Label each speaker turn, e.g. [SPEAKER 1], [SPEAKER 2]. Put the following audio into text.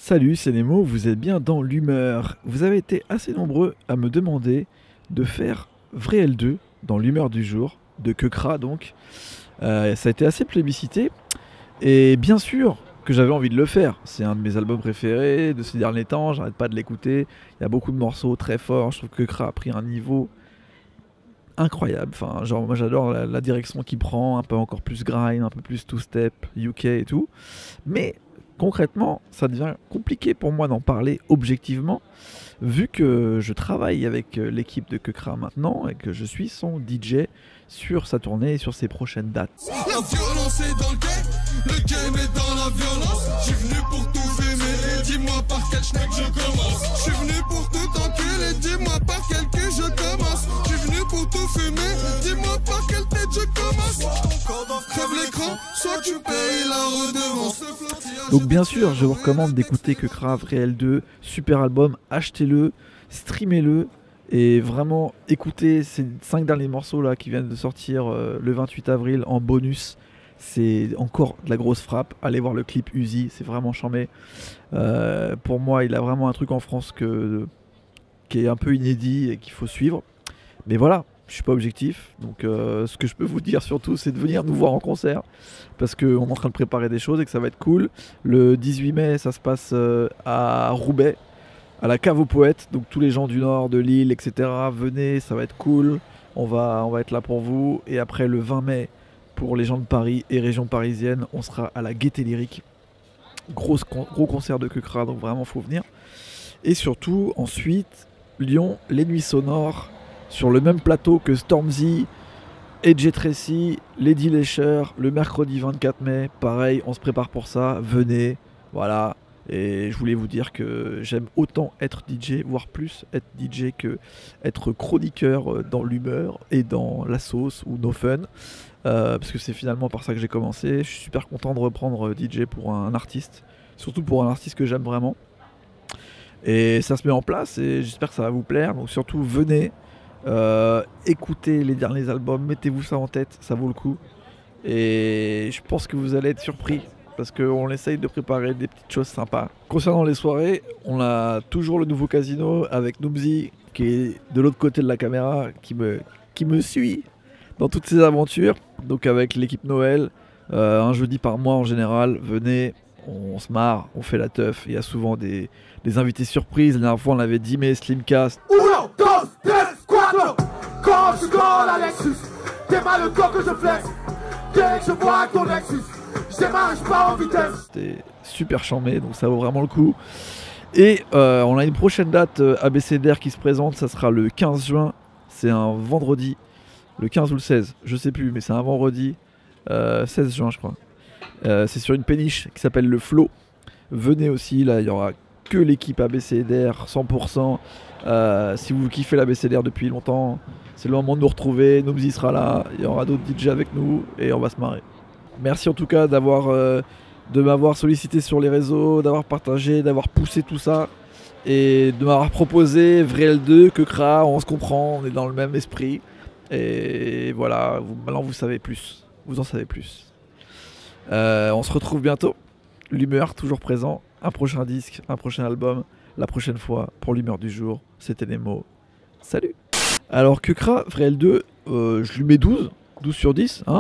[SPEAKER 1] Salut, c'est Nemo, vous êtes bien dans l'humeur. Vous avez été assez nombreux à me demander de faire Vrai L2 dans l'humeur du jour, de Kekra donc. Ça a été assez plébiscité, et bien sûr que j'avais envie de le faire. C'est un de mes albums préférés de ces derniers temps, j'arrête pas de l'écouter. Il y a beaucoup de morceaux très forts, je trouve que Kekra a pris un niveau incroyable. Enfin, genre, moi j'adore la direction qu'il prend, un peu encore plus grime, un peu plus two-step, UK et tout. Mais concrètement, ça devient compliqué pour moi d'en parler objectivement, vu que je travaille avec l'équipe de Kekra maintenant et que je suis son DJ sur sa tournée et sur ses prochaines dates.
[SPEAKER 2] La violence est dans le game est dans la violence. Je suis venu pour tout fumer, dis-moi par quel schneck je commence. Je suis venu pour tout enculer, dis-moi par quel cul je commence. Je suis venu pour tout fumer, dis-moi par quelle tête je commence. Crève l'écran, soit tu payes la redevance.
[SPEAKER 1] Donc bien sûr, je vous recommande d'écouter Kekra Vrai L2, super album, achetez-le, streamez-le. Et vraiment, écoutez ces 5 derniers morceaux là qui viennent de sortir le 28 avril en bonus. C'est encore de la grosse frappe. Allez voir le clip Uzi, c'est vraiment charmé. Pour moi, il a vraiment un truc en France qui est un peu inédit et qu'il faut suivre. Mais voilà, je suis pas objectif. Donc ce que je peux vous dire surtout, c'est de venir nous voir en concert. Parce qu'on est en train de préparer des choses et que ça va être cool. Le 18 mai, ça se passe à Roubaix, à la cave aux poètes, donc tous les gens du nord, de Lille, etc. Venez, ça va être cool, on va être là pour vous. Et après le 20 mai, pour les gens de Paris et région parisienne, on sera à la Gaîté Lyrique. Gros concert de Kekra, donc vraiment faut venir. Et surtout, ensuite, Lyon, les nuits sonores, sur le même plateau que Stormzy, AJ Tracy, Lady Lesher, le mercredi 24 mai. Pareil, on se prépare pour ça, venez, voilà. Et je voulais vous dire que j'aime autant être DJ, voire plus être DJ que être chroniqueur dans l'humeur et dans la sauce ou no fun. Parce que c'est finalement par ça que j'ai commencé. Je suis super content de reprendre DJ pour un artiste, surtout pour un artiste que j'aime vraiment. Et ça se met en place et j'espère que ça va vous plaire. Donc surtout venez, écoutez les derniers albums, mettez-vous ça en tête, ça vaut le coup. Et je pense que vous allez être surpris, parce qu'on essaye de préparer des petites choses sympas. Concernant les soirées, on a toujours le nouveau casino avec Noobzy, qui est de l'autre côté de la caméra, qui me suit dans toutes ces aventures. Donc avec l'équipe Noël, un jeudi par mois en général, venez, on se marre, on fait la teuf. Il y a souvent des invités surprises. La dernière fois on avait Dimé, Slimcast.
[SPEAKER 3] Uno, dos, tres, cuatro. Quand je colle à Lexus, t'es mal le corps que je flex. Dès que je vois ton Lexus, je démarre, je pars en vitesse.
[SPEAKER 1] C'était super charmé, donc ça vaut vraiment le coup. Et on a une prochaine date ABCDR qui se présente, ça sera le 15 juin. C'est un vendredi, le 15 ou le 16, je sais plus, mais c'est un vendredi, 16 juin je crois. C'est sur une péniche qui s'appelle le Flow. Venez aussi, là il y aura que l'équipe ABCDR 100%. Si vous kiffez l'ABCDR depuis longtemps, c'est le moment de nous retrouver. Noobzy sera là, il y aura d'autres DJ avec nous et on va se marrer. Merci en tout cas de m'avoir sollicité sur les réseaux, d'avoir partagé, d'avoir poussé tout ça et de m'avoir proposé Vrai L2, Kekra, on se comprend, on est dans le même esprit. Et voilà, maintenant vous savez plus, vous en savez plus. On se retrouve bientôt, l'humeur toujours présent, un prochain disque, un prochain album, la prochaine fois pour l'humeur du jour. C'était Nemo, salut. Alors Kekra, Vrai L2, je lui mets 12 sur 10, hein.